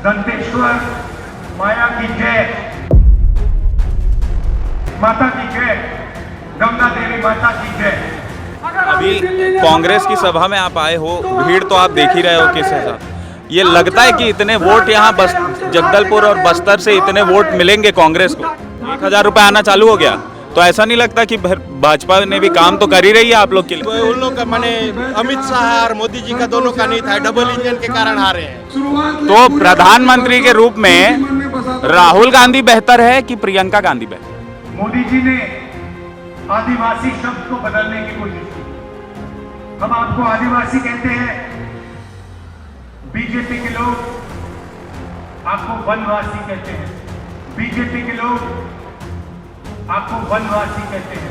दंतेश्वर माया की जय, माता की जय, गंगा देवी माता की जय। अभी कांग्रेस की सभा में आप आए हो, भीड़ तो आप देख ही रहे हो किस हिसाब। ये लगता है कि इतने वोट यहाँ बस जगदलपुर और बस्तर से इतने वोट मिलेंगे कांग्रेस को? 1000 रुपये आना चालू हो गया, तो ऐसा नहीं लगता कि भाजपा ने भी काम तो कर ही रही है आप लोग के लिए? उन लोग का माने अमित शाह और मोदी जी का दोनों का नहीं था, डबल इंजन के कारण हारे हैं। तो प्रधानमंत्री के रूप में राहुल गांधी बेहतर है कि प्रियंका गांधी बेहतर? मोदी जी ने आदिवासी शब्द को बदलने की कोशिश की। हम आपको आदिवासी कहते हैं, बीजेपी के लोग आपको वनवासी कहते हैं, बीजेपी के लोग आपको वनवासी कहते हैं।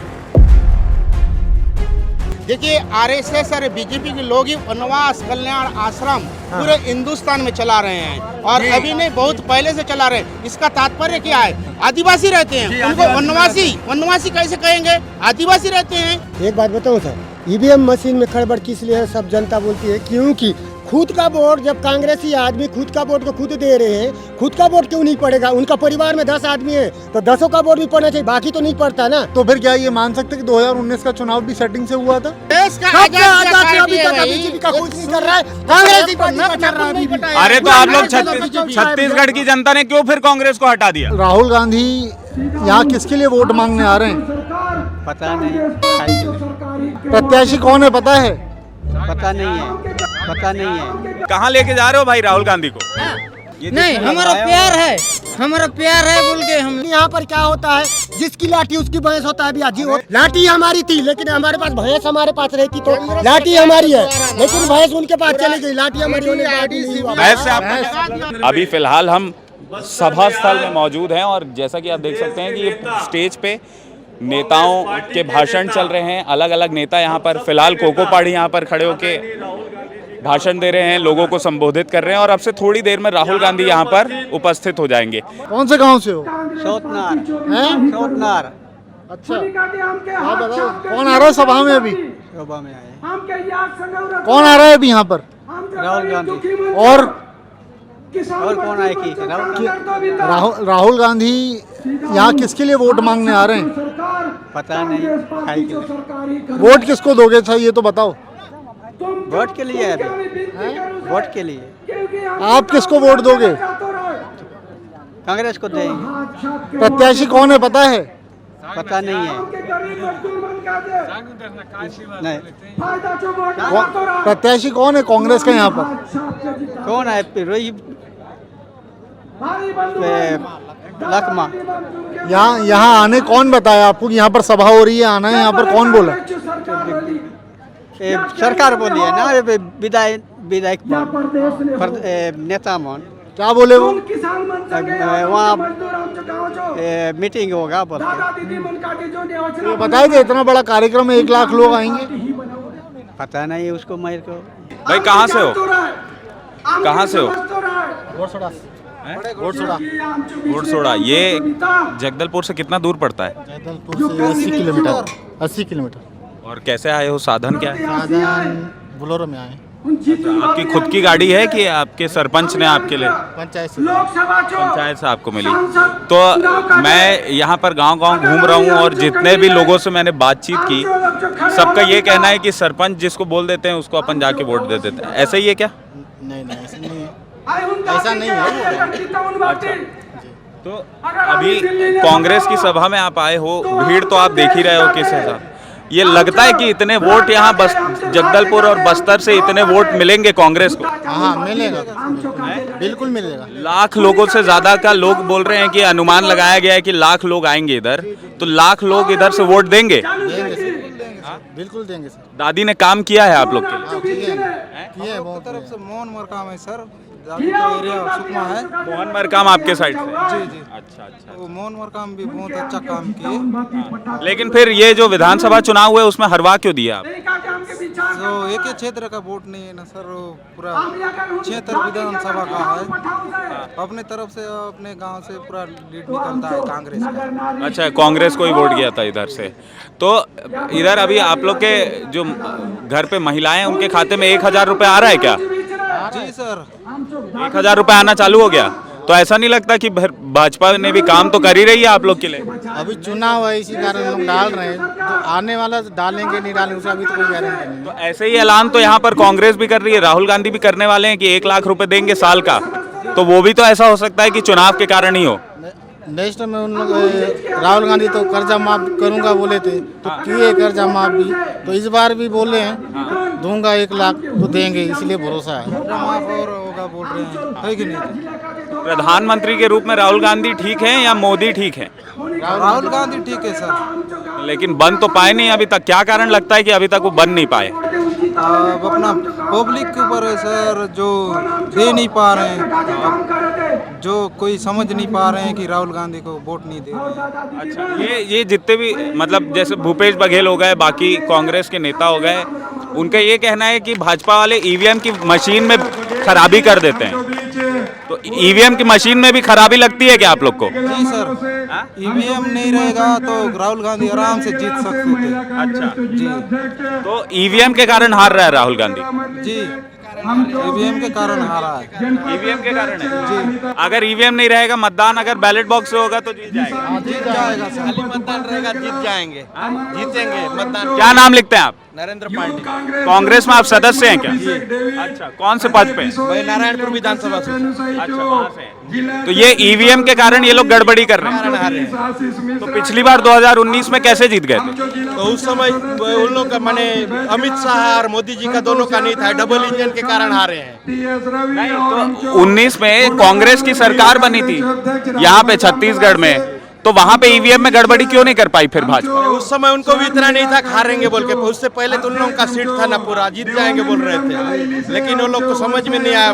देखिए आरएसएस और बीजेपी के लोग ही वनवास कल्याण आश्रम पूरे हिंदुस्तान में चला रहे हैं, और अभी नहीं बहुत पहले से चला रहे हैं। इसका तात्पर्य क्या है? आदिवासी रहते हैं, उनको वनवासी कैसे कहेंगे? आदिवासी रहते हैं। एक बात बताऊं सर, ईवीएम मशीन में खड़बड़ किस लिए है सब जनता बोलती है? क्योंकि खुद का वोट, जब कांग्रेसी आदमी खुद का वोट को खुद दे रहे हैं, खुद का वोट क्यों नहीं पड़ेगा? उनका परिवार में 10 आदमी है तो 10 का वोट भी पड़ना चाहिए, बाकी तो नहीं पड़ता ना। तो फिर क्या ये मान सकते कि 2019 का चुनाव भी सेटिंग से हुआ था? देश का अभी तक बीजेपी का कुछ नहीं कर रहा है, कांग्रेस पार्टी का चल रहा है। अरे तो आप लोग छत्तीसगढ़ की जनता ने क्यों फिर कांग्रेस को हटा दिया? राहुल गांधी यहाँ किसके लिए वोट मांगने आ रहे हैं? पता नहीं। प्रत्याशी कौन है पता है? पता नहीं है, पता नहीं है। कहाँ लेके जा रहे हो भाई राहुल गांधी को? नहीं, हमारा प्यार है, हमारा प्यार है बोल के हम। यहाँ पर क्या होता है, जिसकी लाठी उसकी भैंस होता है। अभी लाठी हमारी थी, लेकिन हमारे पास भैंस हमारे पास रहती तो लाठी हमारी है, लेकिन भैंस उनके पास चली गई। लाठी हमारी होने के बाद नहीं हुआ। भैंस से आपका? अभी फिलहाल हम सभा स्थल में मौजूद हैं, और जैसा कि आप देख सकते हैं कि ये स्टेज पे नेताओं के भाषण चल रहे हैं। अलग अलग नेता यहाँ पर फिलहाल कोको पाड़ी यहाँ पर खड़े होके भाषण दे रहे हैं, लोगों को संबोधित कर रहे हैं, और अब से थोड़ी देर में राहुल गांधी यहाँ पर उपस्थित हो जाएंगे। कौन से गांव से हो? सोतनार हैं? सोतनार। अच्छा, हाँ बताओ, कौन आ रहा है सभा में? अभी शोभा में आए कौन आ रहा है अभी यहाँ पर? राहुल गांधी। और कौन आए कि राहुल गांधी यहाँ किसके लिए वोट मांगने आ रहे हैं? पता नहीं। खाई के लिए। वोट किसको दोगे? अच्छा ये तो बताओ। वोट के लिए अभी, वोट के लिए। आप किसको वोट दोगे? कांग्रेस को देंगे। प्रत्याशी कौन है पता है? पता नहीं है। नहीं। प्रत्याशी कौन है कांग्रेस का यहाँ पर? कौन है? रोहित लखमा। यहाँ आने कौन बताया आपको कि यहाँ पर सभा हो रही है, आना है यहाँ पर? कौन बोला? सरकार बोली है ना, विधायक नेता मन। क्या बोले वो? वहाँ मीटिंग होगा बोलते। तो बताए थे इतना बड़ा कार्यक्रम में 1 लाख लोग आएंगे। पता नहीं उसको, मेरे को। भाई कहाँ से हो? कहाँ से हो? घोड़सोड़ा। ये जगदलपुर से कितना दूर पड़ता है? जगदलपुर से 80 किलोमीटर। 80 किलोमीटर। और कैसे आए हो? साधन क्या है? साधन बोलेरो में आए। आपकी खुद की गाड़ी है कि आपके सरपंच ने आपके लिए? पंचायत से आपको मिली। तो मैं यहाँ पर गांव-गांव घूम रहा हूँ, और जितने भी लोगों से मैंने बातचीत की, सबका ये कहना है कि सरपंच जिसको बोल देते हैं उसको अपन जाके वोट दे देते हैं। ऐसा ही है क्या? नहीं नहीं, ऐसा नहीं है, ऐसा नहीं है। तो अभी कांग्रेस की सभा में आप आए हो, भीड़ तो आप देख ही रहे हो किस हिसाब। ये लगता है कि इतने वोट यहाँ बस जगदलपुर और बस्तर से इतने वोट मिलेंगे कांग्रेस को? हाँ मिलेगा, बिल्कुल मिलेगा। लाख लोगों से ज्यादा का लोग बोल रहे हैं कि अनुमान लगाया गया है कि लाख लोग आएंगे इधर, तो लाख लोग इधर से वोट देंगे? बिल्कुल देंगे सर। दादी ने काम किया है आप लोग के? किए बहुत तरफ से मोहन मरकाम है सर, एरिया सुकमा है। मोहन मरकाम आपके साइड से? जी जी। अच्छा अच्छा। वो मोहन मरकाम भी बहुत अच्छा काम किए। लेकिन फिर ये जो विधानसभा चुनाव हुए उसमें हरवा क्यों दिया आप? जो एक ही क्षेत्र का वोट नहीं है ना सर, वो पूरा क्षेत्र विधानसभा का है। अपने तरफ से अपने गांव से पूरा लीड निकलता है कांग्रेस का। अच्छा, कांग्रेस को ही वोट गया था इधर से। तो इधर अभी आप लोग के जो घर पे महिलाएं, उनके खाते में 1000 रुपये आ रहा है क्या? जी सर। 1,000 रुपये आना चालू हो गया, तो ऐसा नहीं लगता कि भाजपा ने भी काम तो कर ही रही है आप लोग के लिए? अभी चुनाव है, इसी कारण लोग डाल रहे हैं, तो आने वाला डालेंगे नहीं डालेंगे उसका अभी तो कोई गारंटी नहीं। तो ऐसे ही ऐलान तो यहाँ पर कांग्रेस भी कर रही है, राहुल गांधी भी करने वाले हैं कि 1 लाख रुपए देंगे साल का, तो वो भी तो ऐसा हो सकता है कि चुनाव के कारण ही हो। नेक्स्ट में उन लोग राहुल गांधी तो कर्जा माफ करूंगा बोले थे, तो किए कर्जा माफ भी, तो इस बार भी बोले हैं दूंगा 1 लाख तो देंगे, इसलिए भरोसा है। माफ और होगा बोल रहे हैं, है कि नहीं? प्रधानमंत्री के रूप में राहुल गांधी ठीक है या मोदी ठीक है? राहुल गांधी ठीक है सर। लेकिन बन तो पाए नहीं अभी तक, क्या कारण लगता है कि अभी तक वो बन नहीं पाए? अब अपना पब्लिक के ऊपर है सर, जो दे नहीं पा रहे हैं, जो कोई समझ नहीं पा रहे हैं कि राहुल गांधी को वोट नहीं दे रहे। अच्छा, ये जितने भी मतलब जैसे भूपेश बघेल हो गए, बाकी कांग्रेस के नेता हो गए, उनका ये कहना है कि भाजपा वाले ईवीएम की मशीन में खराबी कर देते हैं, तो ईवीएम की मशीन में भी खराबी लगती है क्या आप लोग को? जी सर, ईवीएम नहीं रहेगा तो राहुल गांधी आराम से जीत सकते थे। अच्छा जी, तो ईवीएम के कारण हार रहा है राहुल गांधी? जी ईवीएम के कारण हारा है। ईवीएम के कारण है जी। अगर ईवीएम नहीं रहेगा, मतदान अगर बैलेट बॉक्स से होगा तो जीत जाएगा? जीत जाएगा सर। खाली मतदान रहेगा, जीत जाएंगे, जीतेंगे मतदान। क्या नाम लिखते हैं आप? नरेंद्र पांडे। कांग्रेस में आप सदस्य हैं क्या? अच्छा, कौन से पद पे? वही नारायणपुर विधानसभा से। अच्छा, वहाँ से हैं। तो ये ईवीएम के कारण ये लोग गड़बड़ी कर रहे हैं। तो पिछली बार 2019 में कैसे जीत गए थे? तो उस समय उन लोग का माने अमित शाह और मोदी जी का दोनों का नहीं था, डबल इंजन के कारण हारे हैं। नहीं, तो 19 में कांग्रेस की सरकार बनी थी यहाँ पे छत्तीसगढ़ में, तो वहाँ पे ईवीएम में गड़बड़ी क्यों नहीं कर पाई फिर भाजपा? उस समय उनको भी इतना नहीं था हारेंगे बोल के, उससे पहले तो उन लोगों का सीट था ना पूरा, जीत जाएंगे बोल रहे थे, लेकिन वो लोग को समझ में नहीं आया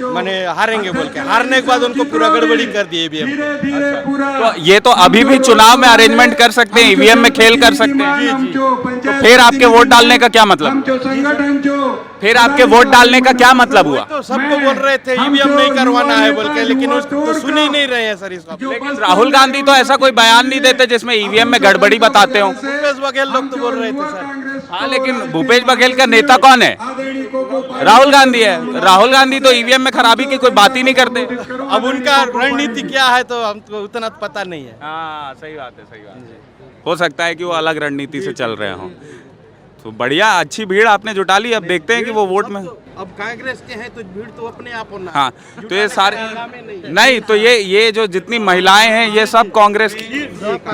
माने हारेंगे बोल के, हारने के बाद उनको पूरा गड़बड़ी कर दी ईवीएम। तो ये तो अभी भी चुनाव में अरेंजमेंट कर सकते हैं, ईवीएम में खेल कर सकते हैं, तो फिर आपके वोट डालने का क्या मतलब? फिर आपके वोट डालने का क्या मतलब हुआ? तो सबको बोल रहे थे ईवीएम नहीं करवाना है बोल के, लेकिन उसको तो सुन ही नहीं रहे हैं सर इस वक्त। लेकिन राहुल गांधी तो ऐसा कोई बयान नहीं देते जिसमें ईवीएम में गड़बड़ी बताते हो। भूपेश बघेल लोग तो बोल रहे थे सर। हाँ, लेकिन भूपेश बघेल का नेता कौन है? राहुल गांधी है। राहुल गांधी तो ईवीएम में खराबी की कोई बात ही नहीं करते। अब उनका रणनीति क्या है तो हमको उतना पता नहीं है। हाँ, सही बात है, सही बात है। हो सकता है कि वो अलग रणनीति से चल रहे हों। तो बढ़िया, अच्छी भीड़ आपने जुटा ली। अब देखते हैं कि वो वोट में, अब कांग्रेस के हैं तो भीड़ तो अपने आप होना। हाँ, तो ये सारे नहीं, तो ये जो जितनी महिलाएं हैं ये सब कांग्रेस की।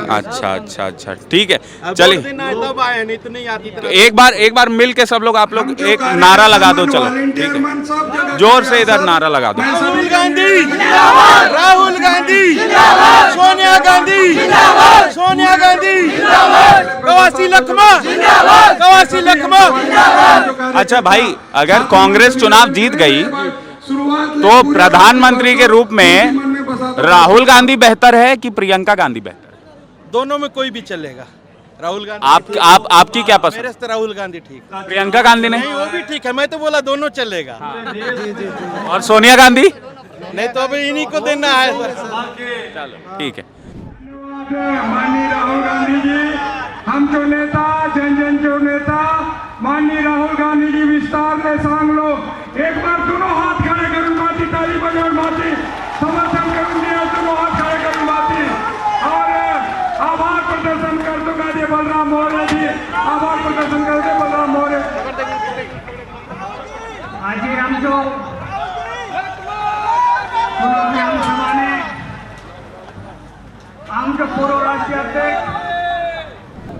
अच्छा अच्छा अच्छा, ठीक है, चलिए। तब आए नहीं तो नहीं आती। तो एक बार मिल के सब लोग, आप लोग एक नारा लगा दो, चलो ठीक है, जोर से इधर नारा लगा दो। राहुल गांधी, राहुल गांधी, सोनिया गांधी, सोनिया गांधी, कवासी लखमा, कवासी लखमा। अच्छा भाई, अगर कांग्रेस चुनाव जीत गई तो प्रधानमंत्री के रूप में राहुल गांधी बेहतर है कि प्रियंका गांधी बेहतर है? दोनों में कोई भी चलेगा। राहुल गांधी आपकी क्या पसंद? मेरे से राहुल गांधी ठीक। प्रियंका गांधी नहीं, वो भी ठीक है, मैं तो बोला दोनों चलेगा। और सोनिया गांधी? नहीं तो अभी इन्हीं को देना है। चलो ठीक है। माननीय राहुल गांधी जी, हम जो नेता, जन जन जो नेता, माननीय राहुल गांधी जी विस्तार में सांग लो। एक बार दोनों हाथ खड़े करून माती, ताली बजावून माती, समर्थन करून दिया, दोनों हाथ खड़े करून माती और आभार प्रदर्शन करतो का जे बलराम मोरे जी, आभार प्रदर्शन करते बलराम मोरे। आज हम जो पूर्व राष्ट्रीय अध्यक्ष,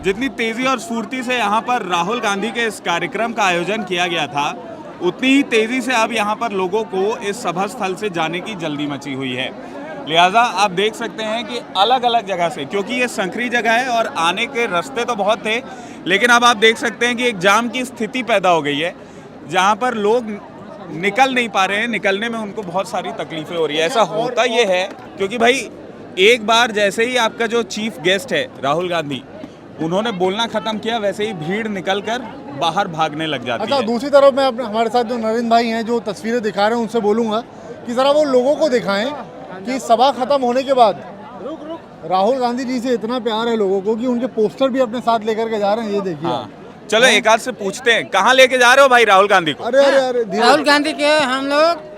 जितनी तेजी और स्फूर्ति से यहाँ पर राहुल गांधी के इस कार्यक्रम का आयोजन किया गया था, उतनी ही तेजी से अब यहाँ पर लोगों को इस सभा स्थल से जाने की जल्दी मची हुई है। लिहाजा आप देख सकते हैं कि अलग अलग जगह से, क्योंकि ये संकरी जगह है और आने के रास्ते तो बहुत थे, लेकिन अब आप देख सकते हैं कि एक जाम की स्थिति पैदा हो गई है, जहाँ पर लोग निकल नहीं पा रहे हैं, निकलने में उनको बहुत सारी तकलीफें हो रही है। ऐसा होता ये है क्योंकि भाई एक बार जैसे ही आपका जो चीफ गेस्ट है राहुल गांधी, उन्होंने बोलना खत्म किया, वैसे ही भीड़ निकलकर बाहर भागने लग जाती है। दूसरी तरफ मैं हमारे साथ जो नरेंद्र भाई हैं जो तस्वीरें दिखा रहे हैं उनसे बोलूँगा कि ज़रा वो लोगों को दिखाएं कि सभा खत्म होने के बाद राहुल गांधी जी से इतना प्यार है लोगों को कि उनके पोस्टर भी अपने साथ लेकर के जा रहे हैं। ये देखिए, चलो एक आध से पूछते हैं, कहाँ लेके जा रहे हो भाई राहुल गांधी को? अरे अरे अरे राहुल गांधी के हम लोग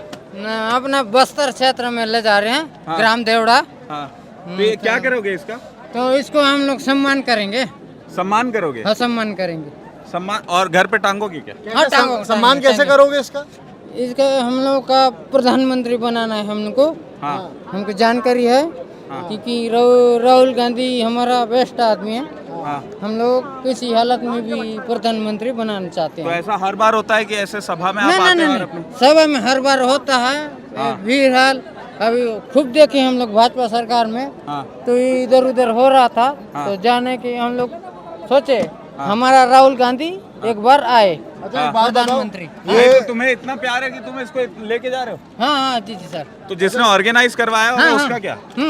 अपना बस्तर क्षेत्र में ले जा रहे हैं, ग्राम देवड़ा। हाँ, तो ये क्या करोगे इसका? तो इसको हम लोग सम्मान करेंगे। सम्मान करोगे? हाँ, सम्मान करेंगे। सम्मान, और घर पे टांगोगे क्या? हाँ, टांगो, सम्मान टांगो, कैसे टांगो। करोगे इसका? इसका हम लोग का प्रधानमंत्री बनाना है हमको। हाँ हमको जानकारी है क्योंकि राहुल गांधी हमारा बेस्ट आदमी है। हाँ। हम लोग किसी हालत में भी प्रधानमंत्री बनाना चाहते तो हैं। ऐसा हर बार होता है कि ऐसे सभा में आप नहीं आते नहीं हैं और नहीं, अपने सभा में हर बार होता है। फिलहाल अभी खूब देखे हम लोग भाजपा सरकार में, हाँ तो इधर उधर हो रहा था, तो जाने के हम लोग सोचे हमारा राहुल गांधी एक बार आए प्रधानमंत्री। ये तो तुम्हें इतना प्यार है कि तुम इसको लेके जा रहे हो? हाँ हाँ जी जी सर। तो जिसने ऑर्गेनाइज करवाया होगा उसका क्या? ये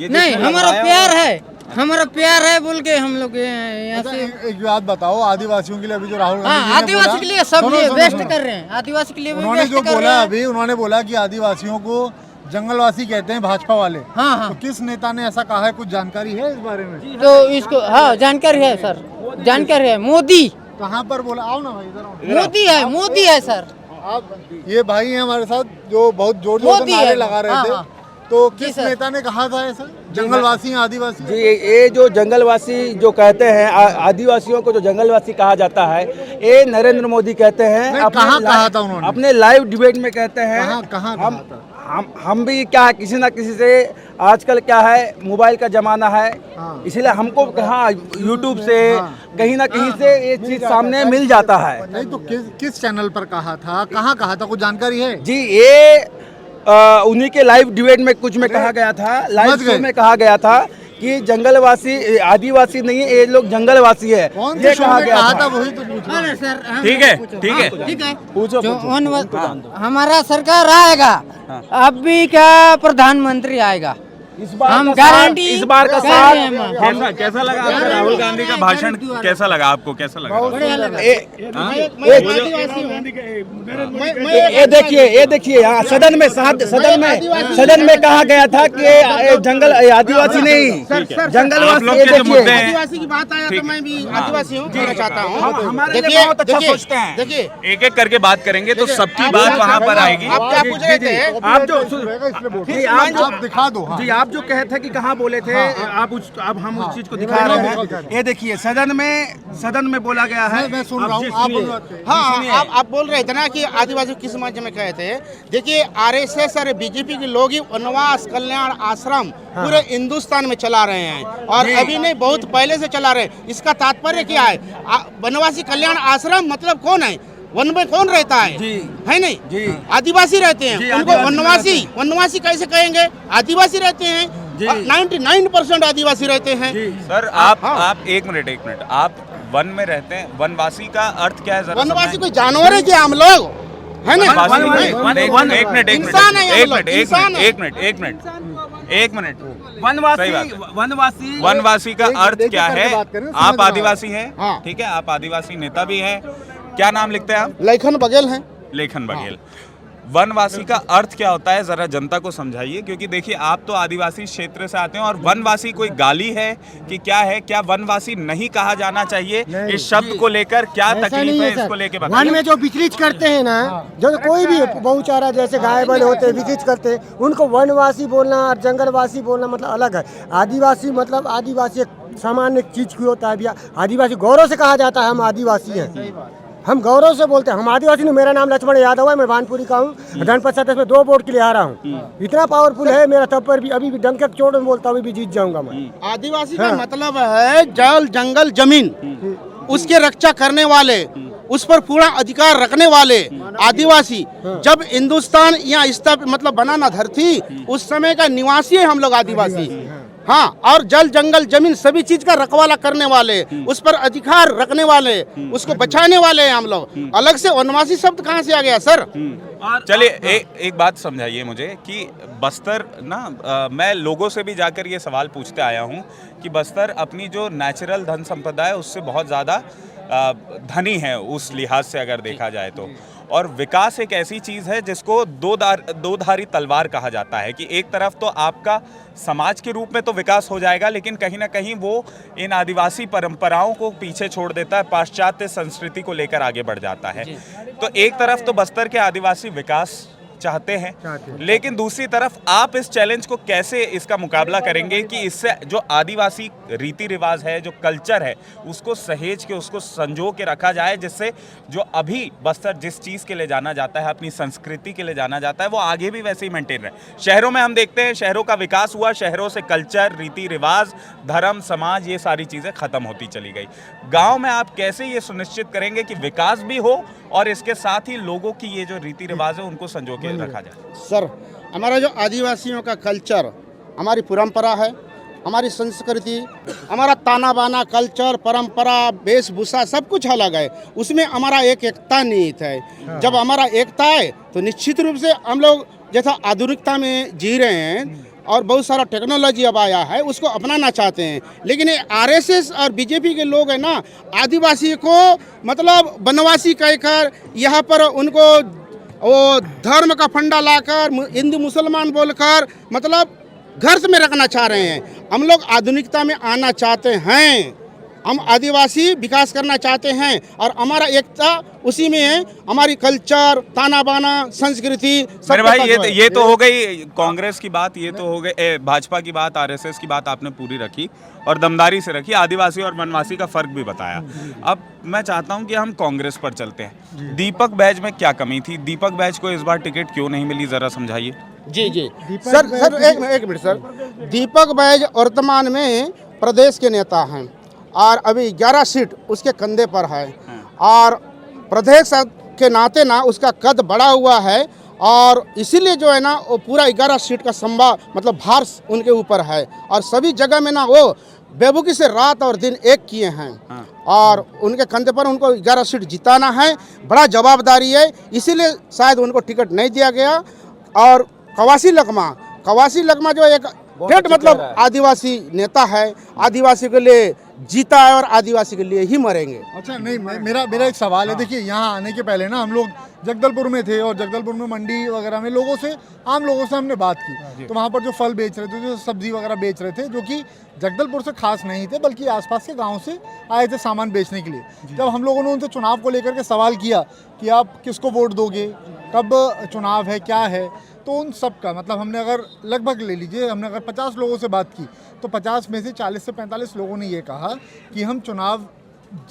नहीं, जिसने हमारा लगवाया प्यार है, हमारा प्यार है बोल के हम लोग यहाँ से। एक बात बताओ, आदिवासियों के लिए अभी जो राहुल हाँ, गांधी जी ने आदिवासी बोला- के लिए सब सुनो, लिए सुनो, बेस्ट सुनो। कर रहे हैं, आदिवासी के लिए भी उन्होंने बेस्ट जो कर रहे बोला हैं। अभी, उन्होंने बोला कि आदिवासियों को जंगलवासी कहते हैं भाजपा वाले। हाँ हाँ, तो किस नेता ने ऐसा कहा है, कुछ जानकारी है इस बारे में? तो इसको हाँ जानकारी है सर, जानकारी है। मोदी, कहाँ पर बोला? आओ ना भाई इधर आओ। मोदी है सर। आप ये भाई हैं हमारे साथ जो बहुत जोर जोर से मोदी नारे है। लगा रहे हाँ, थे। हाँ। तो जी किस सर। नेता ने कहा था ऐसा? जंगलवासी हैं, आदिवासी? जी, ये जो जंगलवासी जो कहते हैं, आदिवासियों को जो जंगलवासी कहा जाता है, ये नरेंद्र मोदी कहते हैं। नहीं, कहाँ कहा था उन्होंने? अपने लाइव डिबेट में कहते हैं। कहाँ कहा था? हम भी क्या है, किसी ना किसी से आजकल क्या है, मोबाइल का जमाना है, इसीलिए हमको कहाँ यूट्यूब से कहीं ना कहीं से ये चीज सामने मिल जाता है। नहीं तो किस चैनल पर कहा था, कहाँ कहा था, कुछ जानकारी है? जी, ये उन्हीं के लाइव डिबेट में कुछ में कहा गया था, लाइव समझ गए। शो में कहा गया था कि जंगलवासी आदिवासी नहीं है, ये लोग जंगलवासी है, कौन ये से शो में कहा था? था। वही तो पूछ रहा हूँ। अरे सर हम ठीक है, पूछो। ठीक है। हाँ, ठीक है। पूछो, जो पूछो। हमारा सरकार आएगा, अभी का प्रधानमंत्री आएगा, इस बार हम का साथ- गारंटी इस बार का कर साथ रहे हैं हम। कैसा कैसा लगा आपको राहुल गांधी का भाषण? कैसा लगा आपको? कैसा लगा? बढ़िया लगा। ये देखिए यहाँ सदन में कहा गया था कि ये जंगल आदिवासी नहीं, जंगलवासी। आप लोग ये के जो मुद्दे देखिए, हैं, आदिवासी की बात आया तो मैं भी आदिवासी हूँ, कहना चाहता हम हूँ। हमारे लिए देखिए, बहुत अच्छा देखिए, सोचते हैं। देखिए एक एक करके बात करेंगे तो सबकी बात वहाँ पर आएगी। आप क्या पूछ रहे थे? आप जो जी, आप दिखा दो। हाँ। जी, आप जो कहे थे कि कहाँ बोले थे, अब हम उस चीज को दिखा रहे हैं। ये देखिए सदन में बोला गया है। मैं सुन रहा हूँ, आप बोल रहे थे। हाँ, आप बोल रहे थे ना कि आदिवासी किस मंच में कहे थे। देखिए, आरएसएस और बीजेपी के लोग ही वनवास कल्याण आश्रम पूरे हिंदुस्तान में चला रहे हैं, और अभी नहीं, बहुत पहले से चला रहे हैं। इसका तात्पर्य क्या है? वनवासी कल्याण आश्रम मतलब कौन है? वन में कौन रहता है? जी। है नहीं जी। आदिवासी रहते हैं। जी, उनको आदिवासी वनवासी कैसे कहेंगे? आदिवासी रहते हैं। 99% आदिवासी रहते हैं। सर आप एक मिनट, आप वन में रहते हैं, वनवासी का अर्थ क्या है? जरा वनवासी कोई जानवर है क्या हम लोग? है ना? इंसान है हम लोग, इंसान है। एक मिनट। वनवासी का अर्थ क्या है? आप आदिवासी हैं, हाँ। ठीक है, आप आदिवासी नेता भी हैं। क्या नाम लिखते हैं आप? लेखन बघेल हैं। लेखन बघेल। वनवासी का अर्थ क्या होता है, जरा जनता को समझाइए, क्योंकि देखिए आप तो आदिवासी क्षेत्र से आते हैं, और वनवासी कोई गाली है कि क्या है? क्या वनवासी नहीं कहा जाना चाहिए? इस शब्द को लेकर क्या ऐसा तकलीफ नहीं है, है सर। इसको लेकर वन बताइए। में जो बिचरीच करते हैं ना, जो कोई भी बहुचारा जैसे गाय बैल होते हैं, बिचरीच करते हैं, उनको वनवासी बोलना और जंगलवासी बोलना मतलब अलग है। आदिवासी मतलब आदिवासी एक सामान्य चीज की होता है भैया। आदिवासी गौरव से कहा जाता है, हम आदिवासी हैं, हम गौरव से बोलते हैं हम आदिवासी नहीं। मेरा नाम लक्ष्मण यादव है, मैं भानपुरी का हूँ, जनपद सदस्य में 2 वोट के लिए आ रहा हूँ। इतना पावरफुल है मेरा, तब पर भी अभी भी डंके चोट में बोलता हूँ, अभी भी जीत जाऊंगा मैं। आदिवासी का मतलब है जल जंगल जमीन, उसके रक्षा करने वाले, उस पर पूरा अधिकार रखने वाले आदिवासी। जब हिंदुस्तान यहाँ मतलब बनाना धरती, उस समय का निवासी है हम लोग आदिवासी। हाँ, और जल जंगल जमीन सभी चीज का रखवाला करने वाले, उस पर अधिकार रखने वाले, उसको बचाने वाले हैं हम लोग। अलग से वनवासी शब्द कहाँ से आ गया सर? चलिए एक बात समझाइए मुझे कि बस्तर ना, मैं लोगों से भी जाकर ये सवाल पूछते आया हूँ कि बस्तर अपनी जो नेचुरल धन संपदा है उससे बहुत ज़्यादा धनी है उस लिहाज से अगर देखा जाए तो, और विकास एक ऐसी चीज़ है जिसको दो धारी तलवार कहा जाता है कि एक तरफ तो आपका समाज के रूप में तो विकास हो जाएगा, लेकिन कहीं ना कहीं वो इन आदिवासी परंपराओं को पीछे छोड़ देता है, पाश्चात्य संस्कृति को लेकर आगे बढ़ जाता है। तो एक तरफ तो बस्तर के आदिवासी विकास चाहते हैं, लेकिन दूसरी तरफ आप इस चैलेंज को कैसे इसका मुकाबला करेंगे कि इससे जो आदिवासी रीति रिवाज है, जो कल्चर है, उसको सहेज के, उसको संजो के रखा जाए, जिससे जो अभी बस्तर जिस चीज़ के लिए जाना जाता है, अपनी संस्कृति के लिए जाना जाता है, वो आगे भी वैसे ही मेंटेन रहे। शहरों में हम देखते हैं शहरों का विकास हुआ, शहरों से कल्चर, रीति रिवाज, धर्म, समाज, ये सारी चीज़ें खत्म होती चली गई। गाँव में आप कैसे ये सुनिश्चित करेंगे कि विकास भी हो और इसके साथ ही लोगों की ये जो रीति रिवाज है उनको संजो के रखा जाए? सर, हमारा जो आदिवासियों का कल्चर, हमारी परंपरा है, हमारी संस्कृति, हमारा ताना बाना कल्चर, परंपरा, वेशभूषा सब कुछ अलग है। उसमें हमारा एक एकता निहित है। जब हमारा एकता है तो निश्चित रूप से हम लोग जैसा आधुनिकता में जी रहे हैं और बहुत सारा टेक्नोलॉजी अब आया है, उसको अपनाना चाहते हैं, लेकिन ये आरएसएस और बीजेपी के लोग हैं ना, आदिवासी को मतलब वनवासी कहकर यहाँ पर उनको वो धर्म का फंडा लाकर हिंदू मुसलमान बोलकर मतलब घर में रखना चाह रहे हैं। हम लोग आधुनिकता में आना चाहते हैं, हम आदिवासी विकास करना चाहते हैं और हमारा एकता उसी में है। हमारी कल्चर, ताना बाना, संस्कृति। मेरे भाई ये तो हो गई कांग्रेस की बात, ये तो हो गई भाजपा की बात, आरएसएस की बात आपने पूरी रखी और दमदारी से रखी, आदिवासी और वनवासी का फर्क भी बताया। अब मैं चाहता हूं कि हम कांग्रेस पर चलते हैं। दीपक बैज में क्या कमी थी? दीपक बैज को इस बार टिकट क्यों नहीं मिली, जरा समझाइए। जी सर एक मिनट सर। दीपक बैज वर्तमान में प्रदेश के नेता हैं और अभी 11 सीट उसके कंधे पर है और प्रदेश के नाते ना उसका कद बढ़ा हुआ है और इसीलिए जो है ना वो पूरा 11 सीट का मतलब भार उनके ऊपर है और सभी जगह में ना वो बेबुकी से रात और दिन एक किए हैं और उनके कंधे पर उनको 11 सीट जिताना है। बड़ा जवाबदारी है, इसीलिए शायद उनको टिकट नहीं दिया गया। और कवासी लकमा जो एक ठेठ मतलब आदिवासी नेता है, आदिवासी के लिए जीता है और आदिवासी के लिए ही मरेंगे। अच्छा, नहीं मेरा एक सवाल है। देखिए, यहाँ आने के पहले ना हम लोग जगदलपुर में थे और जगदलपुर में मंडी वगैरह में आम लोगों से हमने बात की, तो वहाँ पर जो फल बेच रहे थे, जो सब्जी वगैरह बेच रहे थे, जो कि जगदलपुर से खास नहीं थे बल्कि आसपास के गाँव से आए थे सामान बेचने के लिए। जब हम लोगों ने उनसे चुनाव को लेकर के सवाल किया कि आप किसको वोट दोगे, कब चुनाव है, क्या है, तो उन सब का मतलब हमने अगर लगभग ले लीजिए, हमने अगर 50 लोगों से बात की तो 50 में से 40 से 45 लोगों ने ये कहा कि हम चुनाव,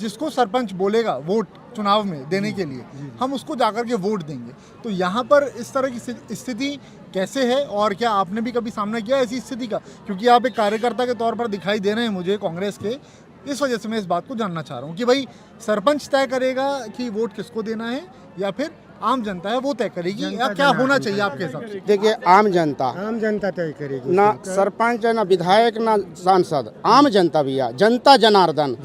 जिसको सरपंच बोलेगा वोट चुनाव में देने के लिए, हम उसको जाकर के वोट देंगे। तो यहाँ पर इस तरह की स्थिति कैसे है और क्या आपने भी कभी सामना किया ऐसी स्थिति का? क्योंकि आप एक कार्यकर्ता के तौर पर दिखाई दे रहे हैं मुझे कांग्रेस के, इस वजह से मैं इस बात को जानना चाह रहा हूँ कि भाई सरपंच तय करेगा कि वोट किसको देना है या फिर आम जनता है वो तय करेगी, या क्या होना चाहिए आपके हिसाब से? देखिए, आम जनता तय करेगी ना, सरपंच है ना विधायक ना सांसद, आम जनता भैया, जनता जनार्दन,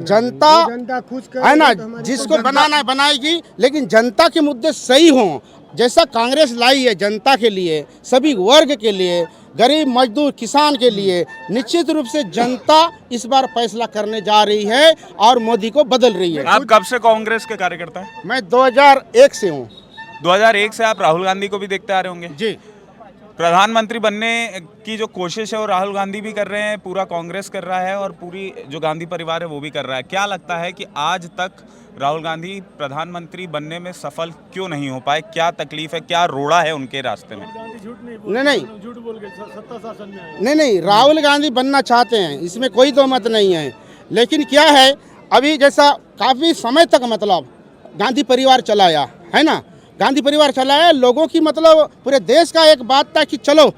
जनता खुश है ना, जिसको बनाना है बनाएगी, लेकिन जनता के मुद्दे सही हों। जैसा कांग्रेस लाई है जनता के लिए, सभी वर्ग के लिए, गरीब मजदूर किसान के लिए, निश्चित रूप से जनता इस बार फैसला करने जा रही है और मोदी को बदल रही है। आप कब से कांग्रेस के कार्यकर्ता हैं? मैं 2001 से हूँ। 2001 से आप राहुल गांधी को भी देखते आ रहे होंगे जी। प्रधानमंत्री बनने की जो कोशिश है वो राहुल गांधी भी कर रहे हैं, पूरा कांग्रेस कर रहा है और पूरी जो गांधी परिवार है वो भी कर रहा है। क्या लगता है कि आज तक राहुल गांधी प्रधानमंत्री बनने में सफल क्यों नहीं हो पाए? क्या तकलीफ है, क्या रोड़ा है उनके रास्ते में? नहीं, राहुल गांधी बनना चाहते हैं, इसमें कोई दो मत नहीं है, लेकिन क्या है, अभी जैसा काफ़ी समय तक मतलब गांधी परिवार चलाया है ना, गांधी परिवार चलाया, लोगों की मतलब पूरे देश का एक बात था कि चलो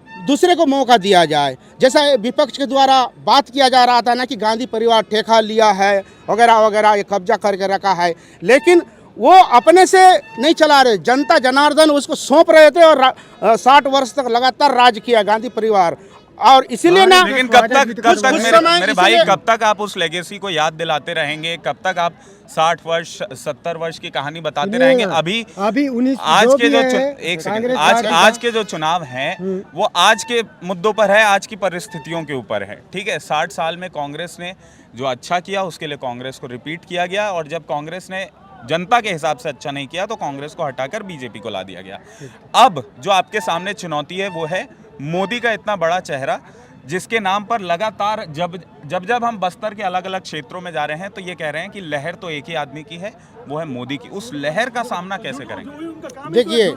दूसरे को मौका दिया जाए। जैसा विपक्ष के द्वारा बात किया जा रहा था ना कि गांधी परिवार ठेका लिया है वगैरह वगैरह, ये कब्जा करके रखा है, लेकिन वो अपने से नहीं चला रहे, जनता जनार्दन उसको सौंप रहे थे और 60 वर्ष तक लगातार राज किया गांधी परिवार। और इसीलिए ना, लेकिन कब तक मेरे भाई, कब तक आप उस लेगेसी को याद दिलाते रहेंगे? कब तक आप 60 वर्ष 70 वर्ष की कहानी बताते रहेंगे? अभी आज के जो एक सेकंड, आज के जो चुनाव हैं वो आज के मुद्दों पर है, आज की परिस्थितियों के ऊपर है। ठीक है, 60 साल में कांग्रेस ने जो अच्छा किया उसके लिए कांग्रेस को रिपीट किया गया और जब कांग्रेस ने जनता के हिसाब से अच्छा नहीं किया तो कांग्रेस को हटाकर बीजेपी को ला दिया गया। अब जो आपके सामने चुनौती है वो है मोदी का इतना बड़ा चेहरा, जिसके नाम पर लगातार जब हम बस्तर के अलग अलग क्षेत्रों में जा रहे हैं तो ये कह रहे हैं कि लहर तो एक ही आदमी की है, वो है मोदी की। उस लहर का सामना कैसे करेंगे? देखिए,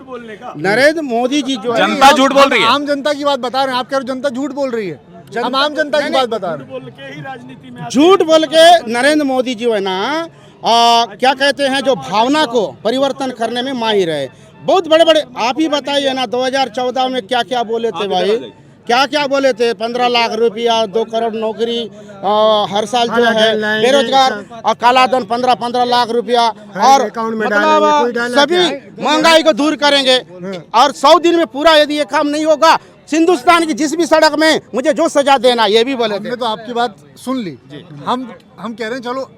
नरेंद्र मोदी जी जो है, जनता झूठ बोल रही है। आम जनता की बात बता रहे हैं, आप कह रहे हो जनता झूठ बोल रही है, हम आम जनता की बात बता रहे हैं। झूठ बोल के नरेंद्र मोदी जी है ना, क्या कहते हैं, जो भावना को परिवर्तन करने में माहिर है। बहुत बड़े बड़े, आप ही बताइए ना, 2014 में क्या क्या बोले थे भाई, क्या क्या बोले थे, 15 लाख रुपया, 2 करोड़ नौकरी, हर साल जो है बेरोजगार और काला धन 15 लाख रुपया, और मतलब सभी महंगाई को दूर करेंगे, और 100 दिन में पूरा यदि ये काम नहीं होगा, हिंदुस्तान की जिस भी सड़क में मुझे जो सजा देना, ये भी बोले थे। तो आपकी बात सुन ली, हम कह रहे हैं चलो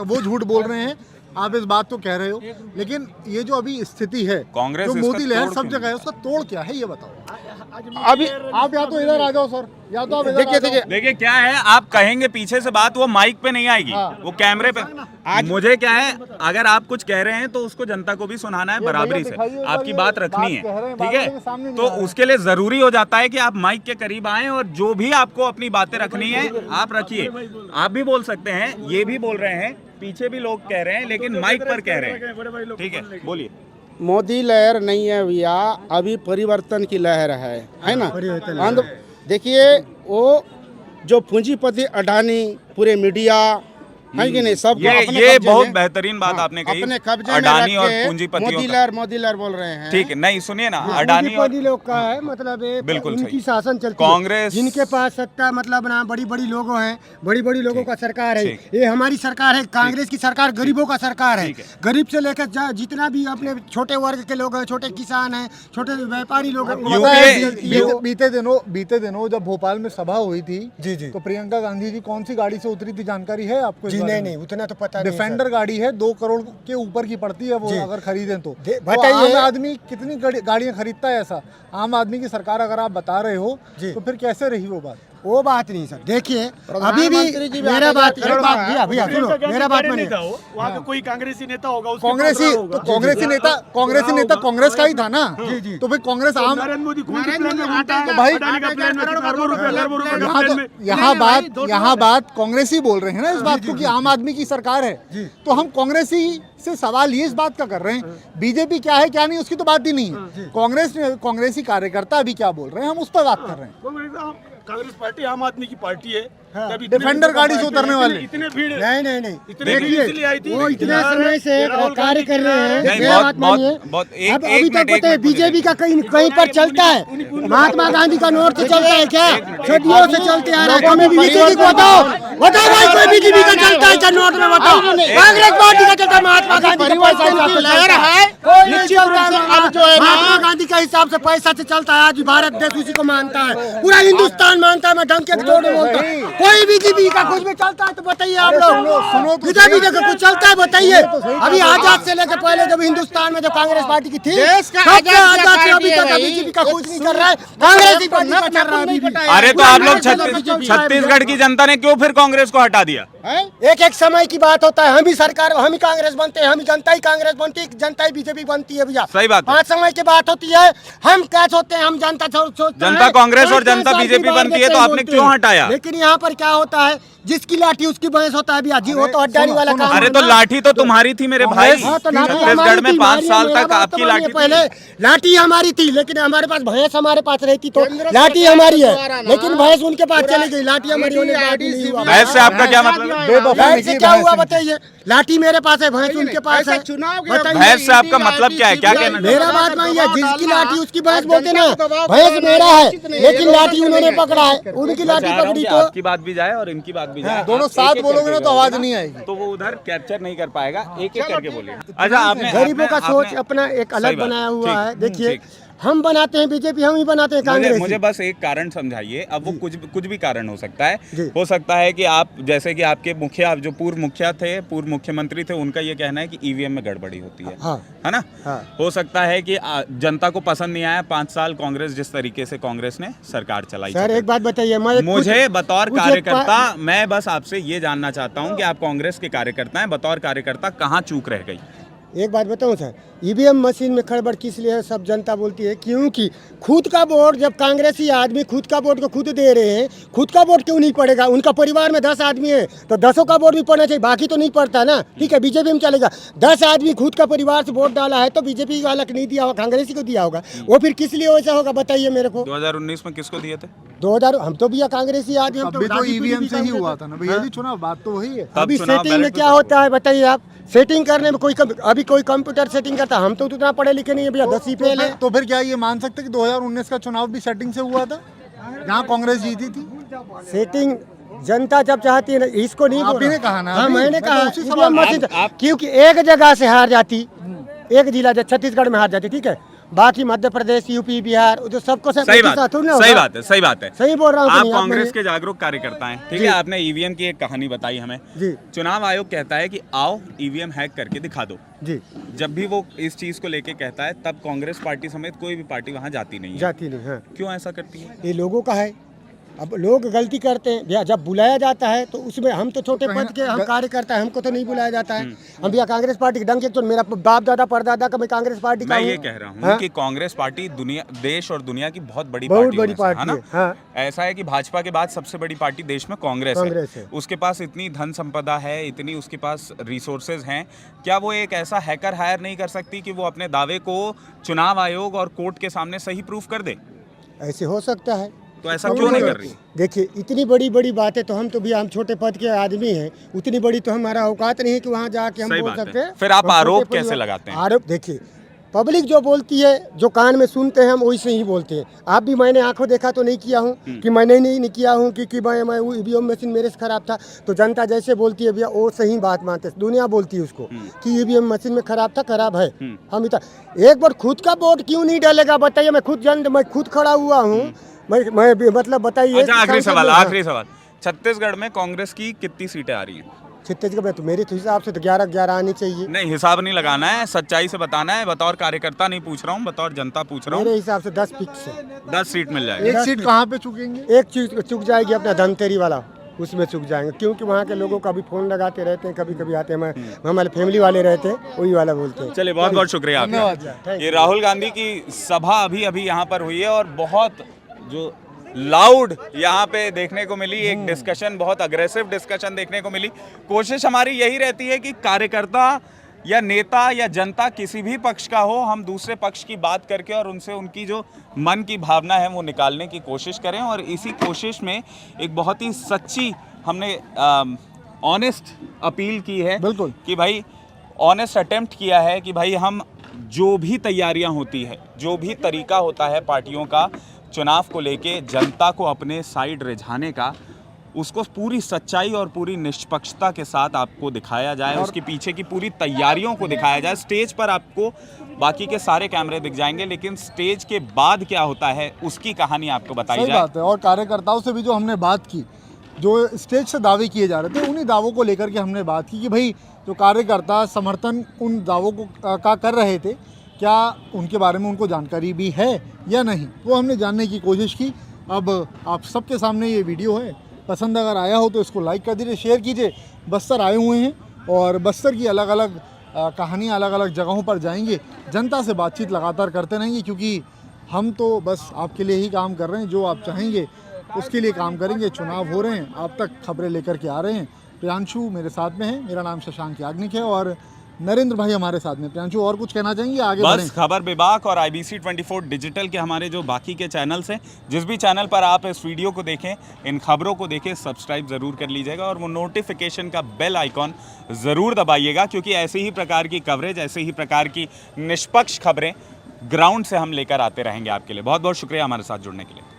वो झूठ बोल रहे हैं, आप इस बात को कह रहे हो, लेकिन ये जो अभी स्थिति है, कांग्रेस जो मोदी इसका लहर तोड़ सब क्यों जगह है, उसका तोड़ क्या है ये बताओ। अभी आप या तो इधर आ जाओ सर, या तो आप इधर आ जाओ। देखिए क्या है, आप कहेंगे पीछे से बात, वो माइक पे नहीं आएगी, वो कैमरे पे। आज मुझे क्या है, अगर आप कुछ कह रहे हैं तो उसको जनता को भी सुनाना है बराबरी से, आपकी बात रखनी है, ठीक है। तो उसके लिए जरूरी हो जाता है कि आप माइक के करीब आए और जो भी आपको अपनी बातें रखनी है आप रखिए। आप भी बोल सकते हैं, ये भी बोल रहे हैं, पीछे भी लोग कह रहे हैं, लेकिन माइक पर कह रहे हैं, ठीक है, बोलिए। मोदी लहर नहीं है भैया, अभी परिवर्तन की लहर है ना। देखिए, वो जो पूंजीपति अडानी, पूरे मीडिया है कि नहीं, सब ये बहुत बेहतरीन बात आपने कही, अपने कब्जे अडानी में और रख के पूंजीपतियों मोदी लहर बोल रहे हैं। ठीक है, नहीं सुनिए ना, अडानी और लोग का है, मतलब बिल्कुल उनकी सही। शासन चलती है, कांग्रेस जिनके पास सत्ता, मतलब ना बड़ी लोगों हैं, बड़ी लोगों का सरकार है, ये हमारी सरकार है। कांग्रेस की सरकार गरीबों का सरकार है, गरीब से लेकर जितना भी अपने छोटे वर्ग के लोग हैं, छोटे किसान हैं, छोटे व्यापारी लोग हैं। बीते दिनों जब भोपाल में सभा हुई थी, तो प्रियंका गांधी जी कौन सी गाड़ी से उतरी थी, जानकारी है आपको? नहीं, उतना तो पता नहीं। डिफेंडर गाड़ी है, 2 करोड़ के ऊपर की पड़ती है वो, अगर खरीदें तो। बताइए, आम आदमी कितनी गाड़ियां खरीदता है? ऐसा आम आदमी की सरकार अगर आप बता रहे हो तो फिर कैसे रही वो बात? वो बात नहीं सर। देखिए, अभी भी मेरा बात भैया सुनो, मेरा बात मानिए। वहाँ का कोई कांग्रेसी नेता होगा, कांग्रेसी नेता कांग्रेस का ही था ना, तो फिर कांग्रेस आम भाई, यहाँ बात कांग्रेसी बोल रहे हैं ना इस बात को कि आम आदमी की सरकार है, तो हम कांग्रेसी से सवाल ये इस बात का कर रहे हैं, बीजेपी क्या है क्या नहीं उसकी तो बात ही नहीं है। कांग्रेसी कार्यकर्ता अभी क्या बोल रहे हैं, हम उस पर बात कर रहे हैं। कांग्रेस पार्टी आम आदमी की पार्टी है। डिफेंडर गाड़ी से उतरने वाले इतने भीड़ नहीं, इतने भीड़ इसलिए आई थी, वो इतने समय से कार्य कर रहे हैं। नहीं, मेरा बात मानिए, अब अभी तक पता है बीजेपी का कहीं पर चलता है, महात्मा गांधी का नोट से चलता है क्या? सदियों से चलते आ रहा है। हमें बीजेपी को बताओ भाई, कोई बीजेपी का चलता है क्या? नोट में बताओ, कांग्रेस पार्टी का चलता है, महात्मा गांधी का महात्मा गांधी के हिसाब से पैसा से चलता है। आज भारत देश उसी को मानता है, पूरा हिंदुस्तान मानता है। मैं ढंग के तोड़ बोलता हूँ, कोई बीजेपी का कुछ भी चलता है तो बताइए आप लोग, सुनो बीजेपी का कुछ चलता है बताइए। अभी आजाद से लेकर पहले जब हिंदुस्तान में जो कांग्रेस पार्टी की थी, आजाद से अभी तक बीजेपी का कुछ नहीं कर रहा है, कांग्रेस पार्टी का चल रहा है। अरे तो आप लोग छत्तीसगढ़ की जनता ने क्यों फिर कांग्रेस को हटा दिया? एक समय की बात होता है, हम ही सरकार, हम ही कांग्रेस बनते हैं, हम ही जनता ही कांग्रेस बनती है, जनता ही बीजेपी बनती है भैया। सही बात। 5 समय की बात होती है, हम क्या सोचते हैं, हम जनता कांग्रेस और जनता बीजेपी बनती है, तो आपने क्यों हटाया? लेकिन यहाँ पर क्या होता है, जिसकी लाठी उसकी भैंस होता है भैया जी, वो तो अड्डानी वाला काम। अरे तो लाठी तो तुम्हारी थी मेरे भाई, छत्तीसगढ़ में 5 साल तक आपकी लाठी। पहले लाठी हमारी थी, लेकिन हमारे पास भैंस हमारे पास रहती तो लाठी हमारी है, लेकिन भैंस उनके पास चली गई, लाठी हमारी होने के बाद नहीं हुआ। भैंस से आपका क्या मतलब? भैंस से क्या हुआ बताइए? लाठी मेरे पास है, भैंस उनके पास है, भैंस से आपका मतलब क्या है, क्या कहना? मेरा बात नहीं है, जिसकी लाठी उसकी भैंस बोलते ना, भैंस मेरा है, लेकिन लाठी उन्होंने पकड़ा है, उनकी लाठी पकड़ी तो। आपकी बात भी जाए और इनकी बात भी जाए, दोनों साथ बोलोगे ना तो आवाज नहीं आएगी, तो वो उधर कैप्चर नहीं कर पाएगा। एक एक करके बोलिए। अच्छा, आपने गरीबों का सोच अपना एक अलग बनाया हुआ है। देखिए, हम बनाते हैं बीजेपी, हम ही बनाते हैं कांग्रेस। मुझे बस एक कारण समझाइए। अब वो कुछ भी कारण हो सकता है। हो सकता है कि आप, जैसे कि आपके मुखिया, जो पूर्व मुखिया थे, पूर्व मुख्यमंत्री थे, उनका ये कहना है कि ईवीएम में गड़बड़ी होती है, है ना? हो सकता है कि जनता को पसंद नहीं आया 5 साल कांग्रेस, जिस तरीके से कांग्रेस ने सरकार चलाई। सर एक बात बताइए, मुझे बतौर कार्यकर्ता, मैं बस आपसे ये जानना चाहता हूँ कि आप कांग्रेस के कार्यकर्ता हैं, बतौर कार्यकर्ता कहाँ चूक रह गई? एक बात बताऊं सर, ईवीएम मशीन में खड़बड़ किस लिए है सब जनता बोलती है, क्योंकि खुद का वोट जब कांग्रेसी आदमी खुद का वोट को खुद दे रहे हैं, खुद का वोट क्यों नहीं पड़ेगा? उनका परिवार में 10 आदमी है तो 10 का वोट भी पड़ना चाहिए, बाकी तो नहीं पड़ता ना। ठीक है, बीजेपी में चलेगा, 10 आदमी खुद का परिवार से वोट डाला है तो बीजेपी वाला नहीं दिया होगा, कांग्रेसी को दिया होगा, वो फिर किस लिए वैसा होगा बताइए मेरे को। 2019 में किसको दिए थे? 2000 हम तो भैया कांग्रेसी आदमी, हम अभी तो राजनीति ईवीएम भी से ही काम हुआ करते था ना भैया जी चुनाव, बात तो वही है। अभी चुनाव सेटिंग में बैलेट क्या होता है बताइए आप? सेटिंग करने में अभी कोई कंप्यूटर सेटिंग करता, हम तो उतना पढ़े लिखे नहीं है भैया, 10 ही फेल है। तो फिर क्या ये मान सकते कि 2019 का चुनाव भी सेटिंग से हुआ था जहाँ कांग्रेस जीती थी? सेटिंग जनता जब चाहती है ना, इसको नहीं आप ही ने कहा ना हाँ अभी। मैंने मैं कहा तो उसी सवाल क्योंकि एक जगह से हार जाती, एक जिला छत्तीसगढ़ में हार जाती, ठीक है, बाकी मध्य प्रदेश, यूपी, बिहार जो सबको सब सही बात है, सही बात है। सही बोल रहा हूँ आप कांग्रेस के जागरूक कार्यकर्ता हैं, ठीक है। आपने ईवीएम की एक कहानी बताई हमें जी। चुनाव आयोग कहता है कि आओ ईवीएम हैक करके दिखा दो जी। जब भी वो इस चीज को लेके कहता है तब कांग्रेस पार्टी समेत कोई भी पार्टी वहां जाती नहीं है। जाती नहीं, हाँ। क्यों ऐसा करती है? ये लोगों का है, अब लोग गलती करते हैं भैया, जब बुलाया जाता है तो उसमें हम तो छोटे पद के हम कार्यकर्ता है, हमको तो नहीं बुलाया जाता है। हम भैया कांग्रेस पार्टी के डंके, तो मेरा बाप दादा परदादा का मैं कांग्रेस पार्टी का मैं हूँ। ये कह रहा हूँ हाँ? कि कांग्रेस पार्टी दुनिया, देश और दुनिया की बहुत बड़ी बहुत पार्टी बड़ी पार्टी है, हाँ। ऐसा है कि भाजपा के बाद सबसे बड़ी पार्टी देश में कांग्रेस है। उसके पास इतनी धन संपदा है, इतनी उसके पास रिसोर्सेज हैं, क्या वो एक ऐसा हैकर हायर नहीं कर सकती कि वो अपने दावे को चुनाव आयोग और कोर्ट के सामने सही प्रूफ कर दे? ऐसे हो सकता है, तो ऐसा क्यों नहीं कर रही? देखिए इतनी बड़ी बड़ी बातें तो हम तो भी हम छोटे पद के आदमी हैं, उतनी बड़ी तो हमारा औकात नहीं है कि वहाँ जाके हम बोल सकते हैं। फिर आप आरोप कैसे लगाते हैं? आरोप देखिए, पब्लिक जो बोलती है, जो कान में सुनते हैं हम वही से ही बोलते हैं। आप भी, मैंने आंखों देखा तो नहीं किया हूँ कि मैंने नहीं किया हूँ कि मैं ईवीएम मशीन मेरे से खराब था, तो जनता जैसे बोलती है भैया वो सही बात मानते, दुनिया बोलती है उसको कि ईवीएम मशीन में खराब था, खराब है। हम इतना एक बार खुद का वोट क्यों नहीं डालेगा बताइए? मैं खुद खड़ा हुआ हूँ, मैं मतलब बताइए। अच्छा, आखिरी सवाल, छत्तीसगढ़ में कांग्रेस की कितनी सीटें आ रही हैं? छत्तीसगढ़ में तो मेरे हिसाब से तो 11 आनी चाहिए। नहीं, हिसाब नहीं लगाना है, सच्चाई से बताना है। बतौर कार्यकर्ता नहीं पूछ रहा हूँ, बतौर जनता पूछ रहा हूँ। मेरे हिसाब से 10 फिक्स है। 10 सीट मिल जाएगी। एक सीट कहाँ पे चुकेंगे? एक चीज चुक जाएगी, अपना धमतरी वाला, उसमें चुक जाएंगे, क्योंकि वहाँ के लोगों का भी फोन लगाते रहते हैं, कभी कभी आते हैं, हमारे फैमिली वाले रहते हैं, वही वाला बोलते हैं। चलिए, बहुत बहुत शुक्रिया आपका। ये राहुल गांधी की सभा अभी यहाँ पर हुई है और बहुत जो लाउड यहाँ पे देखने को मिली, एक डिस्कशन, बहुत अग्रेसिव डिस्कशन देखने को मिली। कोशिश हमारी यही रहती है कि कार्यकर्ता या नेता या जनता किसी भी पक्ष का हो, हम दूसरे पक्ष की बात करके और उनसे उनकी जो मन की भावना है वो निकालने की कोशिश करें। और इसी कोशिश में एक बहुत ही सच्ची हमने ऑनेस्ट अपील की है, बिल्कुल, कि भाई ऑनेस्ट अटेम्प्ट किया है कि भाई हम जो भी तैयारियां होती है, जो भी तरीका होता है पार्टियों का चुनाव को लेके जनता को अपने साइड रिझाने का, उसको पूरी सच्चाई और पूरी निष्पक्षता के साथ आपको दिखाया जाए, उसके पीछे की पूरी तैयारियों को दिखाया जाए। स्टेज पर आपको बाकी के सारे कैमरे दिख जाएंगे, लेकिन स्टेज के बाद क्या होता है उसकी कहानी आपको बताई जाए। सही बात है। और कार्यकर्ताओं से भी जो हमने बात की, जो स्टेज से दावे किए जा रहे थे, उन्हीं दावों को लेकर के हमने बात की कि भाई जो कार्यकर्ता समर्थन उन दावों को का कर रहे थे, क्या उनके बारे में उनको जानकारी भी है या नहीं, वो हमने जानने की कोशिश की। अब आप सबके सामने ये वीडियो है, पसंद अगर आया हो तो इसको लाइक कर दीजिए, शेयर कीजिए। बस्तर आए हुए हैं और बस्तर की अलग अलग कहानियाँ अलग अलग जगहों पर जाएंगे, जनता से बातचीत लगातार करते रहेंगे, क्योंकि हम तो बस आपके लिए ही काम कर रहे हैं, जो आप चाहेंगे उसके लिए काम करेंगे। चुनाव हो रहे हैं, आप तक खबरें लेकर के आ रहे हैं। प्रियांशु मेरे साथ में है, मेरा नाम शशांक याग्निक है और नरेंद्र भाई हमारे साथ में। प्रियांशु और कुछ कहना चाहेंगे आगे? बस खबर विभाग और IBC 24 डिजिटल के हमारे जो बाकी के चैनल्स हैं, जिस भी चैनल पर आप इस वीडियो को देखें, इन खबरों को देखें, सब्सक्राइब ज़रूर कर लीजिएगा और वो नोटिफिकेशन का बेल आइकॉन ज़रूर दबाइएगा, क्योंकि ऐसे ही प्रकार की कवरेज, ऐसे ही प्रकार की निष्पक्ष खबरें ग्राउंड से हम लेकर आते रहेंगे आपके लिए। बहुत बहुत शुक्रिया हमारे साथ जुड़ने के लिए।